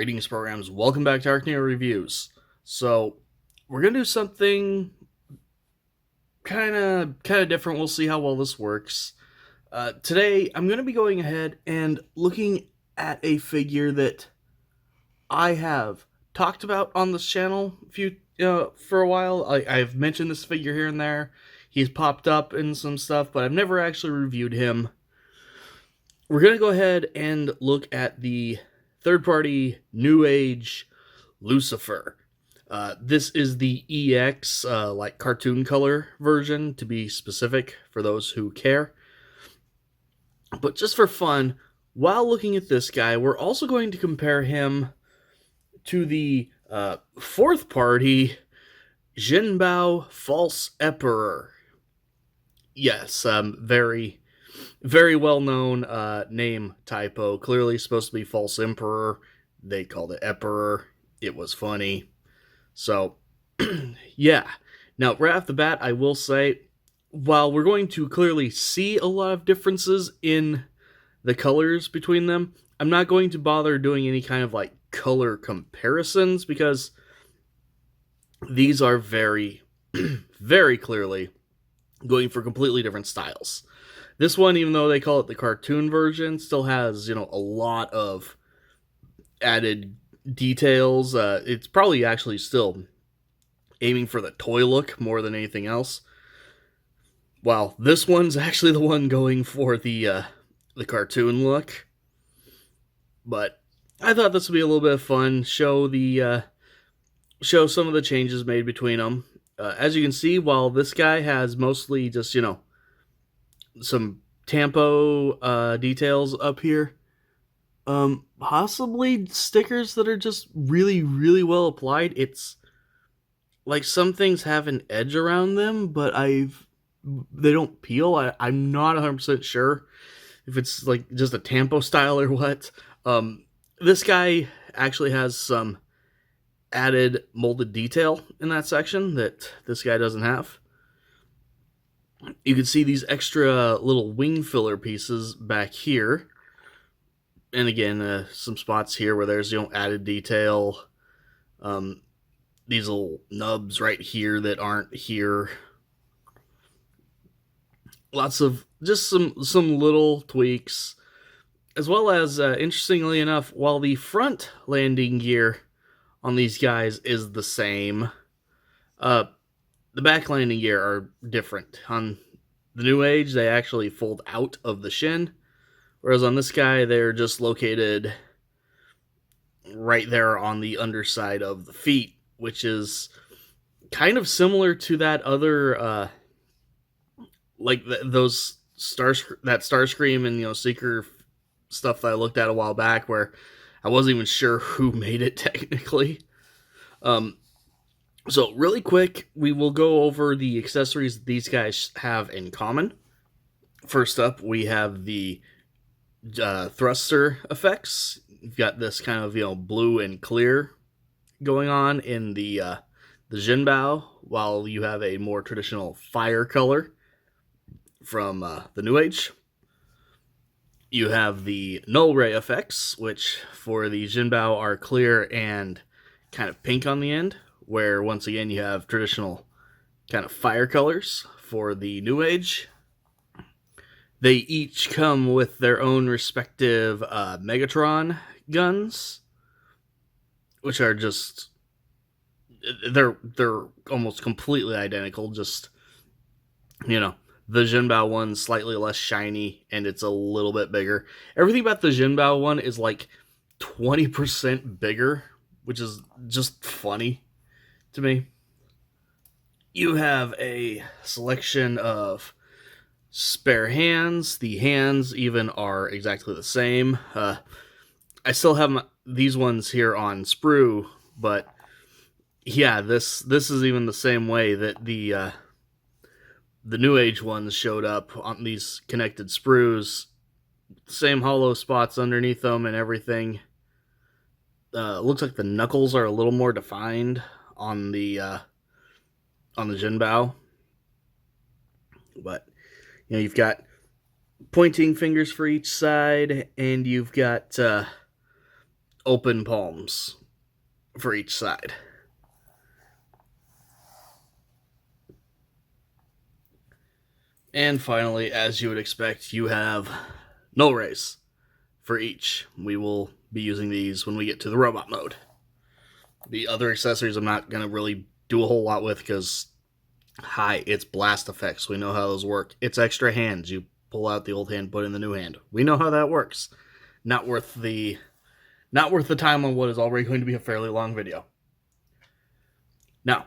Greetings, programs. Welcome back to ArcNeo Reviews. So, we're gonna do something kind of different. We'll see how well this works. Today, I'm gonna be going ahead and looking at a figure that I have talked about on this channel for a while. I've mentioned this figure here and there. He's popped up in some stuff, but I've never actually reviewed him. We're gonna go ahead and look at the third-party Newage Lucifer. This is the EX, like cartoon color version, to be specific, for those who care. But just for fun, while looking at this guy, we're also going to compare him to the fourth party Jinbao False Eporer. Yes, very well-known name typo. Clearly supposed to be False Emperor. They called it Eporer. It was funny. So, yeah. Now, right off the bat, I will say, while we're going to clearly see a lot of differences in the colors between them, I'm not going to bother doing any kind of, like, color comparisons, because these are very, very clearly going for completely different styles. This one, even though they call it the cartoon version, still has, a lot of added details. It's probably actually still aiming for the toy look more than anything else. While this one's actually the one going for the cartoon look. But I thought this would be a little bit of fun. Show some of the changes made between them. As you can see, while this guy has mostly just, some tampo details up here, possibly stickers that are just really, really well applied. It's like some things have an edge around them, but they don't peel. I'm not 100% sure if it's like just a tampo style or what. This guy actually has some added molded detail in that section that this guy doesn't have. You can see these extra little wing filler pieces back here. And again, some spots here where there's, added detail. These little nubs right here that aren't here. Lots of just some little tweaks. As well as, interestingly enough, while the front landing gear on these guys is the same, the back landing gear are different. On the Newage, they actually fold out of the shin, whereas on this guy, they're just located right there on the underside of the feet, which is kind of similar to that other, those Starscream and, Seeker stuff that I looked at a while back, where I wasn't even sure who made it technically. So really quick, we will go over the accessories these guys have in common. First up, we have the thruster effects. You've got this kind of, blue and clear going on in the Jinbao, while you have a more traditional fire color from the Newage. You have the null ray effects, which for the Jinbao are clear and kind of pink on the end, where once again you have traditional kind of fire colors for the Newage. They each come with their own respective Megatron guns, which are just, they're almost completely identical. Just, the Jinbao one's slightly less shiny and it's a little bit bigger. Everything about the Jinbao one is like 20% bigger, which is just funny to me. You have a selection of spare hands. The hands even are exactly the same. I still have these ones here on sprue, but yeah, this is even the same way that the Newage ones showed up on these connected sprues. Same hollow spots underneath them and everything. Looks like the knuckles are a little more defined on the Jinbao. But, you've got pointing fingers for each side, and you've got open palms for each side. And finally, as you would expect, you have null rays for each. We will be using these when we get to the robot mode. The other accessories I'm not going to really do a whole lot with because, hi, it's blast effects. We know how those work. It's extra hands. You pull out the old hand, put in the new hand. We know how that works. Not worth the time on what is already going to be a fairly long video. Now,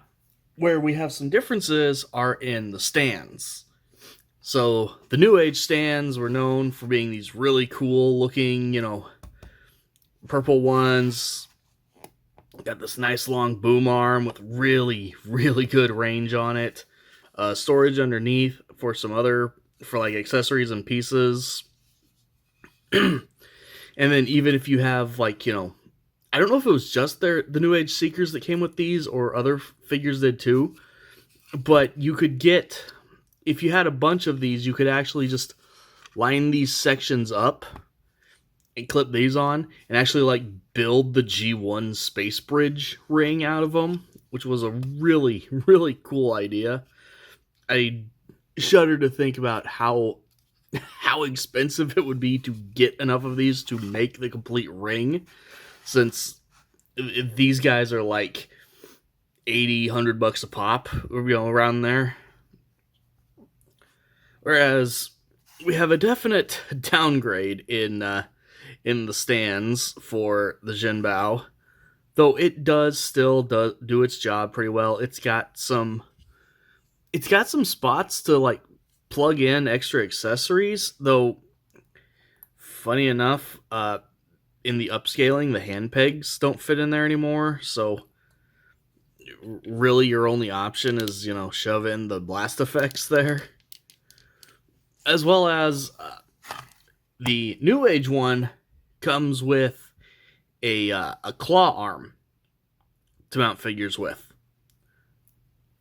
where we have some differences are in the stands. So the Newage stands were known for being these really cool looking, purple ones. Got this nice long boom arm with really, really good range on it. Storage underneath for like accessories and pieces. And then even if you have I don't know if it was just the Newage Seekers that came with these or other figures did too, but you could get, if you had a bunch of these, you could actually just line these sections up and clip these on and actually build the G1 space bridge ring out of them, which was a really, really cool idea. I shudder to think about how expensive it would be to get enough of these to make the complete ring, since these guys are like $80-$100 a pop, around there. Whereas we have a definite downgrade in the stands for the Jinbao, though it does still do its job pretty well. It's got some spots to plug in extra accessories, though funny enough, in the upscaling, the hand pegs don't fit in there anymore, so really your only option is, shove in the blast effects there. As well as the Newage one comes with a claw arm to mount figures with.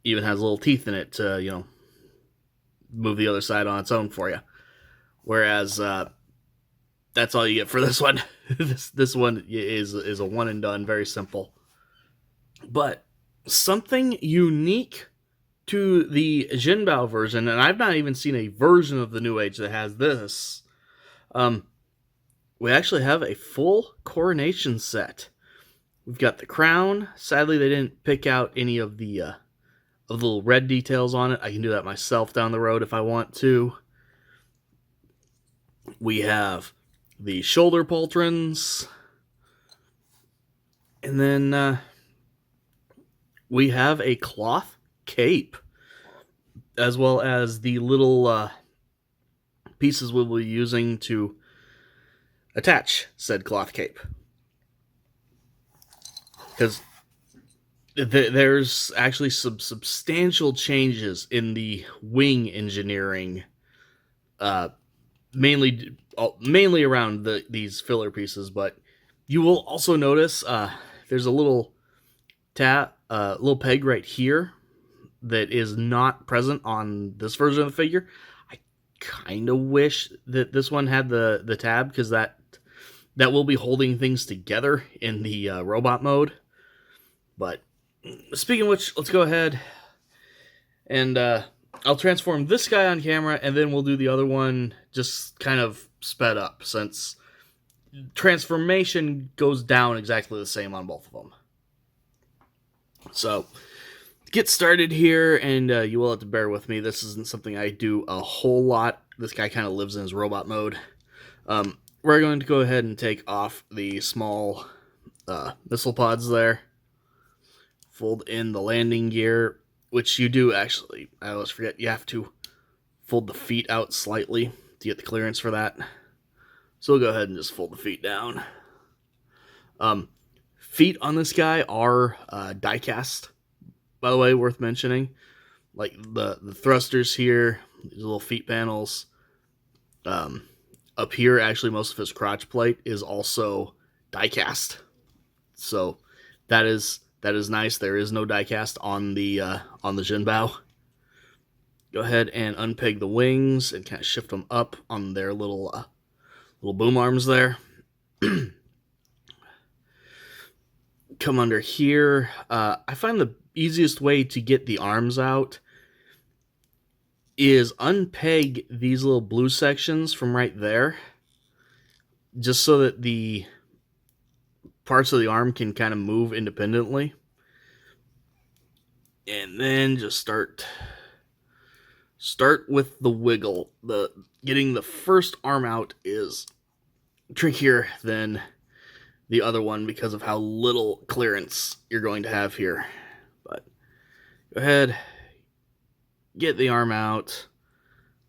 Even has little teeth in it to, move the other side on its own for you. Whereas that's all you get for this one. this one is a one and done, very simple. But something unique to the Jinbao version, and I've not even seen a version of the Newage that has this. We actually have a full coronation set. We've got the crown. Sadly, they didn't pick out any of the little red details on it. I can do that myself down the road if I want to. We have the shoulder pauldrons. And then we have a cloth cape, as well as the little pieces we'll be using to attach said cloth cape. Because there's actually some substantial changes in the wing engineering, mainly around these filler pieces, but you will also notice there's a little peg right here that is not present on this version of the figure. I kind of wish that this one had the tab, because that will be holding things together in the robot mode. But speaking of which, let's go ahead and I'll transform this guy on camera, and then we'll do the other one just kind of sped up, since transformation goes down exactly the same on both of them. So, get started here, and you will have to bear with me. This isn't something I do a whole lot. This guy kind of lives in his robot mode. We're going to go ahead and take off the small missile pods there. Fold in the landing gear, which you do actually, I always forget, you have to fold the feet out slightly to get the clearance for that. So we'll go ahead and just fold the feet down. Feet on this guy are die cast, by the way, worth mentioning. Like the thrusters here, these little feet panels. Up here, actually, most of his crotch plate is also die cast. So that is nice. There is no die cast on the Jinbao. Go ahead and unpeg the wings and kind of shift them up on their little boom arms there. come under here. I find the easiest way to get the arms out is unpeg these little blue sections from right there, just so that the parts of the arm can kind of move independently. And then just start with the wiggle. Getting the first arm out is trickier than the other one because of how little clearance you're going to have here. But go ahead, get the arm out,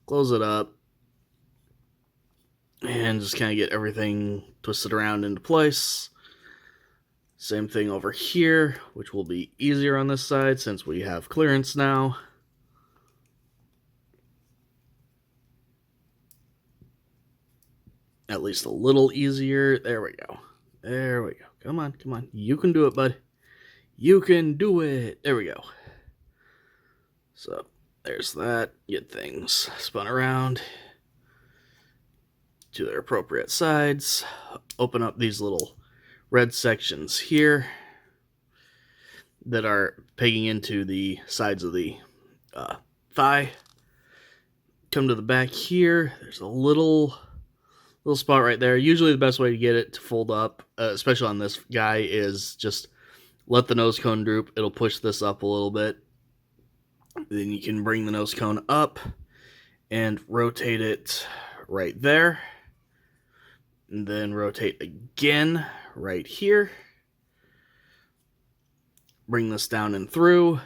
close it up, and just kind of get everything twisted around into place. Same thing over here, which will be easier on this side since we have clearance now. At least a little easier. There we go. There we go. Come on, come on. You can do it, bud. You can do it. There we go. So, there's that. Get things spun around to their appropriate sides. Open up these little red sections here that are pegging into the sides of the thigh. Come to the back here. There's a little spot right there. Usually the best way to get it to fold up, especially on this guy, is just let the nose cone droop. It'll push this up a little bit. Then you can bring the nose cone up and rotate it right there. And then rotate again right here. Bring this down and through.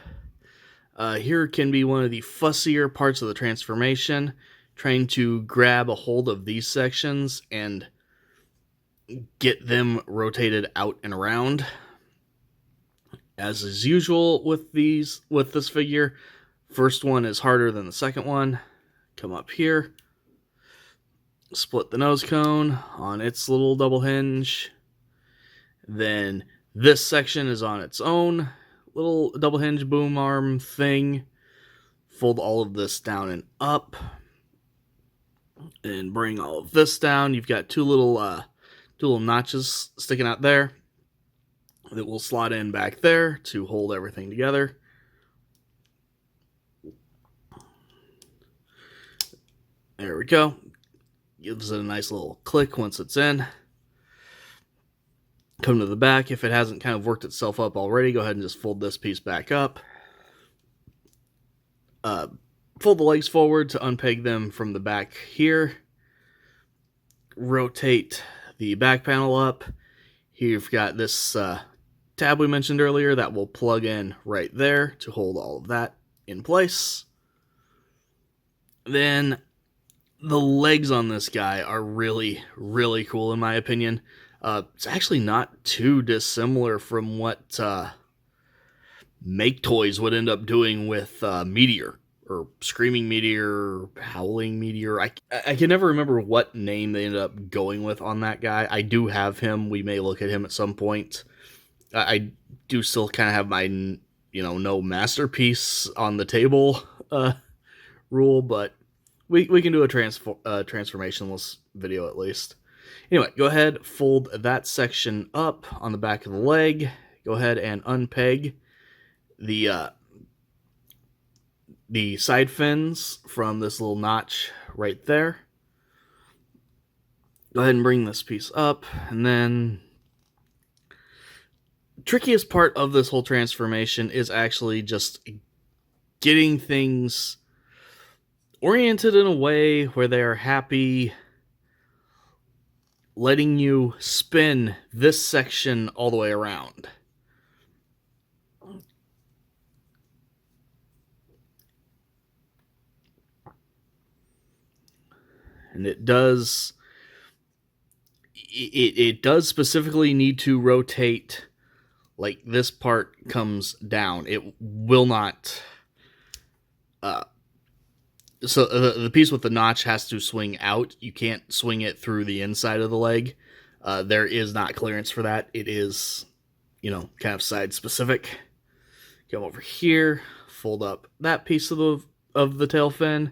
Here can be one of the fussier parts of the transformation, trying to grab a hold of these sections and get them rotated out and around. As is usual with this figure, first one is harder than the second one. Come up here, split the nose cone on its little double hinge. Then this section is on its own little double hinge boom arm thing. Fold all of this down and up. And bring all of this down. You've got two little notches sticking out there that will slot in back there to hold everything together. There we go. Gives it a nice little click once it's in. Come to the back. If it hasn't kind of worked itself up already, go ahead and just fold this piece back up. Fold the legs forward to unpeg them from the back here. Rotate the back panel up. Here you've got this tab we mentioned earlier that will plug in right there to hold all of that in place. Then the legs on this guy are really, really cool in my opinion. It's actually not too dissimilar from what Make Toys would end up doing with Meteor. Or Screaming Meteor, or Howling Meteor. I can never remember what name they ended up going with on that guy. I do have him. We may look at him at some point. I do still kind of have my, no masterpiece on the table rule, but we can do a transformationless video at least. Anyway, go ahead, fold that section up on the back of the leg. Go ahead and unpeg the side fins from this little notch right there. Go ahead and bring this piece up, and then the trickiest part of this whole transformation is actually just getting things oriented in a way where they are happy, letting you spin this section all the way around. And it does specifically need to rotate, like this part comes down. It will not, so the piece with the notch has to swing out. You can't swing it through the inside of the leg. There is not clearance for that. It is, kind of side specific. Come over here, fold up that piece of the tail fin.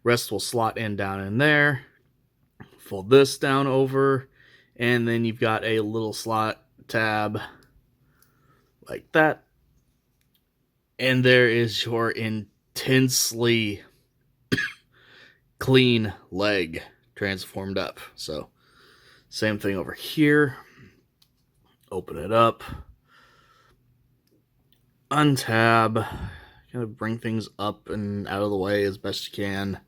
Rest will slot in down in there. Fold this down over, and then you've got a little slot tab like that. And there is your intensely clean leg transformed up. So, same thing over here. Open it up. Untab. Kind of bring things up and out of the way as best you can.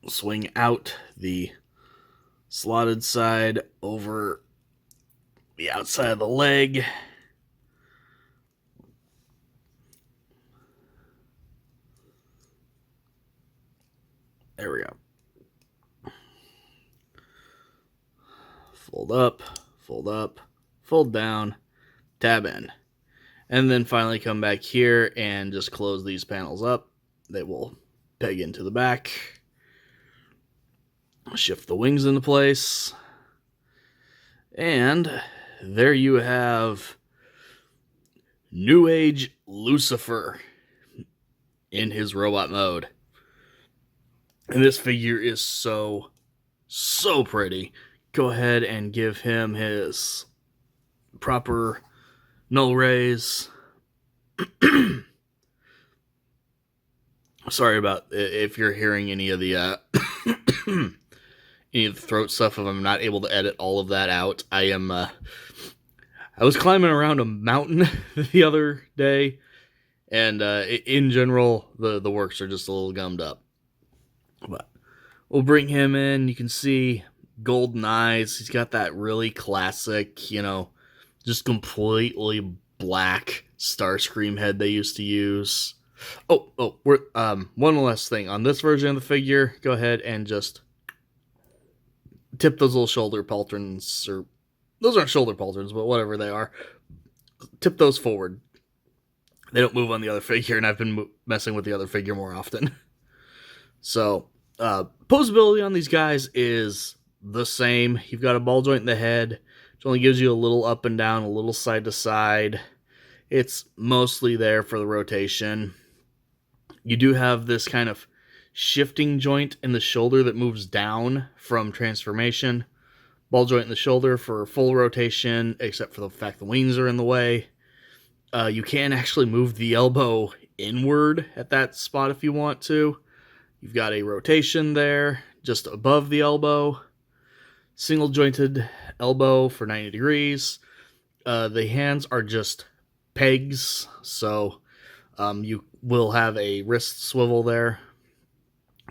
Swing out the slotted side over the outside of the leg. There we go. Fold up, fold down, tab in. And then finally come back here and just close these panels up. They will peg into the back. Shift the wings into place. And there you have Newage Lucifer in his robot mode. And this figure is so pretty. Go ahead and give him his proper null raise. Sorry about if you're hearing any of the any of the throat stuff. If I'm not able to edit all of that out, I was climbing around a mountain the other day, and in general, the works are just a little gummed up. But we'll bring him in. You can see golden eyes. He's got that really classic, just completely black Starscream head they used to use. One last thing. On this version of the figure, go ahead and just tip those little shoulder pauldrons, or those aren't shoulder pauldrons, but whatever they are. Tip those forward. They don't move on the other figure, and I've been messing with the other figure more often. So, posability on these guys is the same. You've got a ball joint in the head, which only gives you a little up and down, a little side to side. It's mostly there for the rotation. You do have this kind of shifting joint in the shoulder that moves down from transformation. Ball joint in the shoulder for full rotation, except for the fact the wings are in the way. You can actually move the elbow inward at that spot if you want to. You've got a rotation there, just above the elbow. Single jointed elbow for 90 degrees. The hands are just pegs, so you will have a wrist swivel there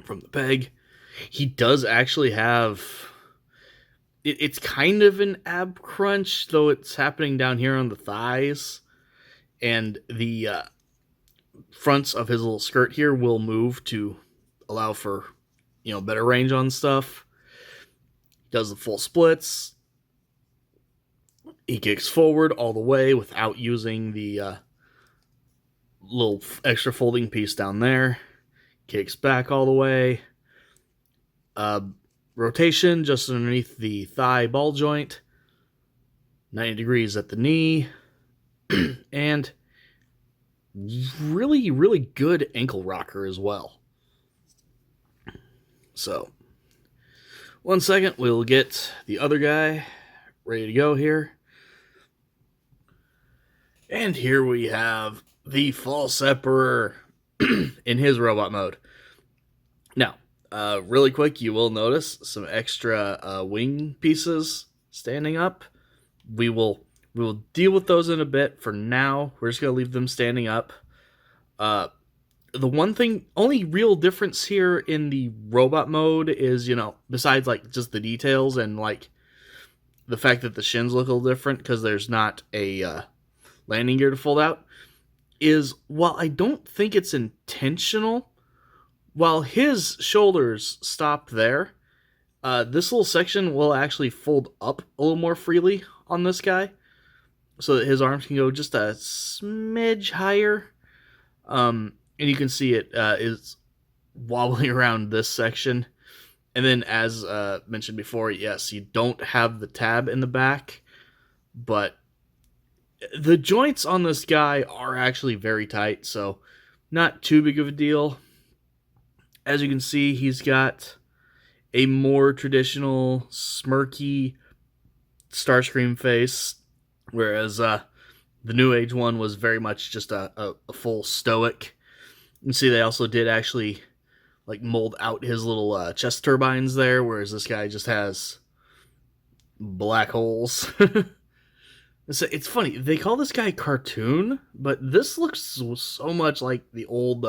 from the peg. He does actually have... It's kind of an ab crunch, though it's happening down here on the thighs. And the fronts of his little skirt here will move to allow for, better range on stuff. Does the full splits. He kicks forward all the way without using the little extra folding piece down there. Kicks back all the way. Rotation just underneath the thigh ball joint. 90 degrees at the knee. And really, really good ankle rocker as well. So, 1 second, we'll get the other guy ready to go here. And here we have the false Eporer in his robot mode. Now, really quick, you will notice some extra wing pieces standing up. We will deal with those in a bit. For now, we're just going to leave them standing up. The one thing, only real difference here in the robot mode is, besides just the details and the fact that the shins look a little different because there's not a landing gear to fold out, is while I don't think it's intentional, while his shoulders stop there, this little section will actually fold up a little more freely on this guy, so that his arms can go just a smidge higher. And you can see it is wobbling around this section. And then, as mentioned before, yes, you don't have the tab in the back, but the joints on this guy are actually very tight, so not too big of a deal. As you can see, he's got a more traditional smirky Starscream face whereas the New Age one was very much just a full stoic. You can see they also did actually like mold out his little chest turbines there, whereas this guy just has black holes. It's funny, they call this guy cartoon, but this looks so much like the old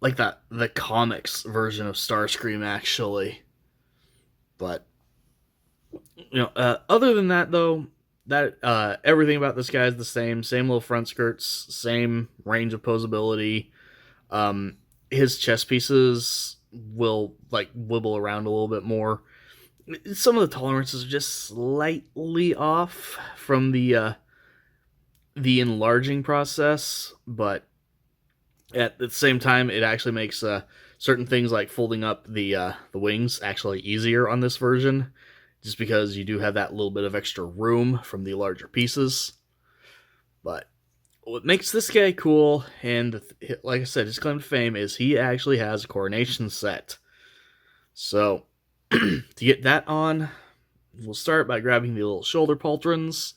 like the comics version of Starscream, actually. But other than that, though, that everything about this guy is the same little front skirts, same range of posability. His chest pieces will like wibble around a little bit more. Some of the tolerances are just slightly off from the enlarging process, but at the same time, it actually makes certain things like folding up the wings actually easier on this version, just because you do have that little bit of extra room from the larger pieces. But what makes this guy cool, and like I said, his claim to fame is he actually has a coronation set. So to get that on, we'll start by grabbing the little shoulder pauldrons,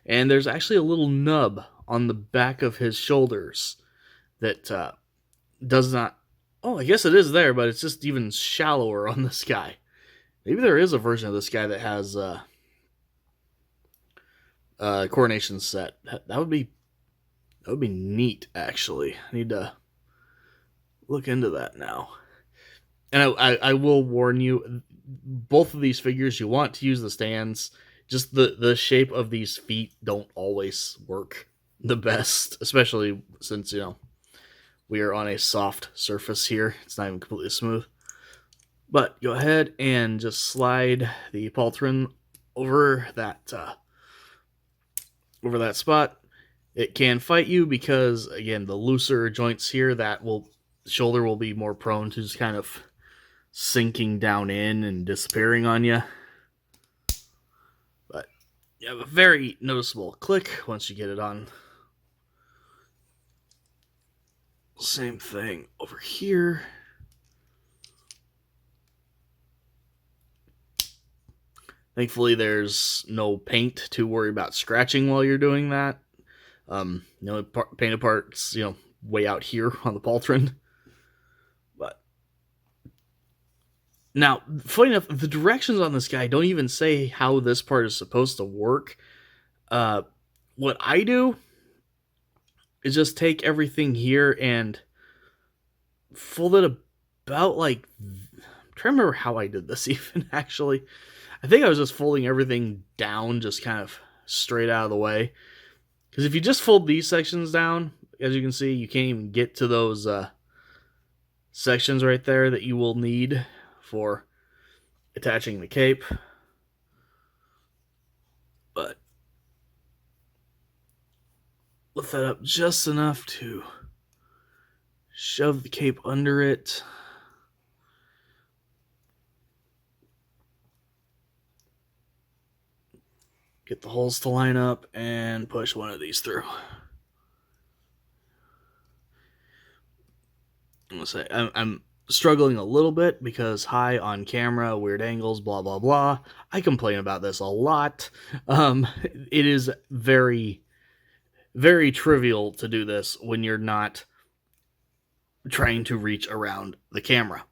and there's actually a little nub on the back of his shoulders that does not... Oh, I guess it is there, but it's just even shallower on this guy. Maybe there is a version of this guy that has a coronation set. That would be neat, actually. I need to look into that now. And I will warn you, both of these figures, you want to use the stands. Just the shape of these feet don't always work the best, especially since, we are on a soft surface here. It's not even completely smooth. But go ahead and just slide the pauldron over that spot. It can fight you because, again, the looser joints here, the shoulder will be more prone to just kind of sinking down in and disappearing on you. But you have a very noticeable click once you get it on. Same thing over here. Thankfully, there's no paint to worry about scratching while you're doing that. Painted parts, way out here on the pauldron. But now, funny enough, the directions on this guy don't even say how this part is supposed to work. What I do is just take everything here and fold it about like... I'm trying to remember how I did this even, actually. I think I was just folding everything down just kind of straight out of the way. Because if you just fold these sections down, as you can see, you can't even get to those sections right there that you will need for attaching the cape. But lift that up just enough to shove the cape under it. Get the holes to line up and push one of these through. I'm gonna say I'm struggling a little bit because high on camera, weird angles, blah blah blah. I complain about this a lot. It is very, very trivial to do this when you're not trying to reach around the camera.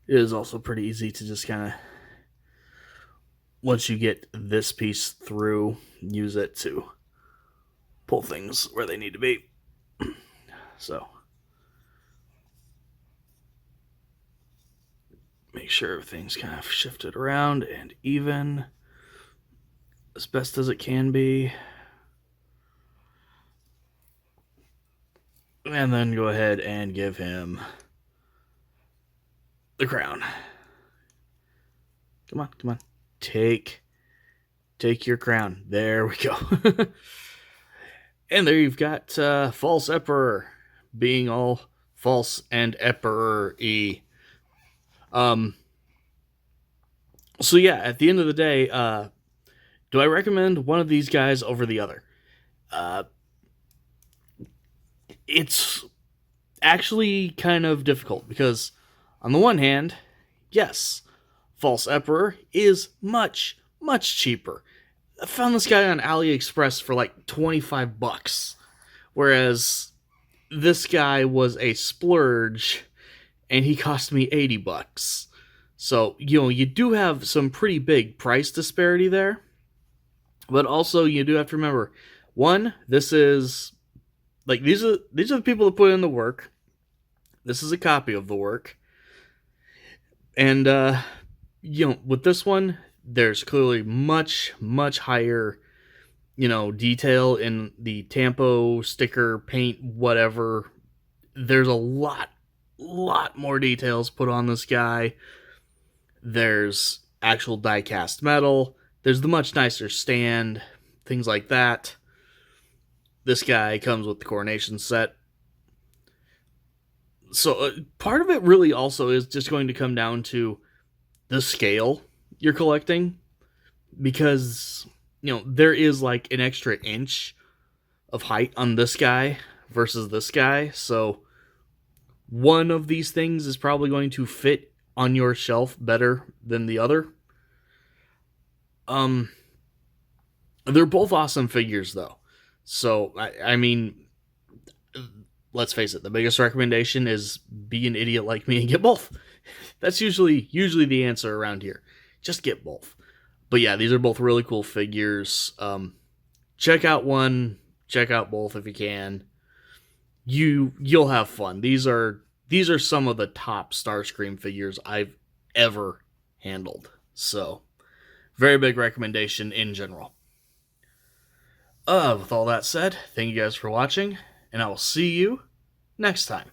It is also pretty easy to just kind of, once you get this piece through, use it to pull things where they need to be. So, make sure everything's kind of shifted around and even as best as it can be. And then go ahead and give him the crown. Come on. Take your crown. There we go. And there you've got false Eporer being all false and Eporer-y. So yeah, at the end of the day, do I recommend one of these guys over the other? it's actually kind of difficult because, on the one hand, yes, false Eporer is much, much cheaper. I found this guy on AliExpress for like $25, whereas this guy was a splurge and he cost me $80. So, you do have some pretty big price disparity there. But also, you do have to remember, one, this is like these are the people that put in the work. This is a copy of the work, and with this one, there's clearly much higher, detail in the tampo, sticker, paint, whatever. There's a lot more details put on this guy. There's actual die-cast metal. There's the much nicer stand, things like that. This guy comes with the coronation set. So part of it really also is just going to come down to the scale you're collecting, because there is like an extra inch of height on this guy versus this guy. So one of these things is probably going to fit on your shelf better than the other. They're both awesome figures though. So I mean, let's face it, the biggest recommendation is be an idiot like me and get both. That's usually the answer around here. Just get both. But yeah, these are both really cool figures. Check out one, check out both if you can. You'll have fun. These are some of the top Starscream figures I've ever handled. So, very big recommendation in general. With all that said, thank you guys for watching, and I will see you next time.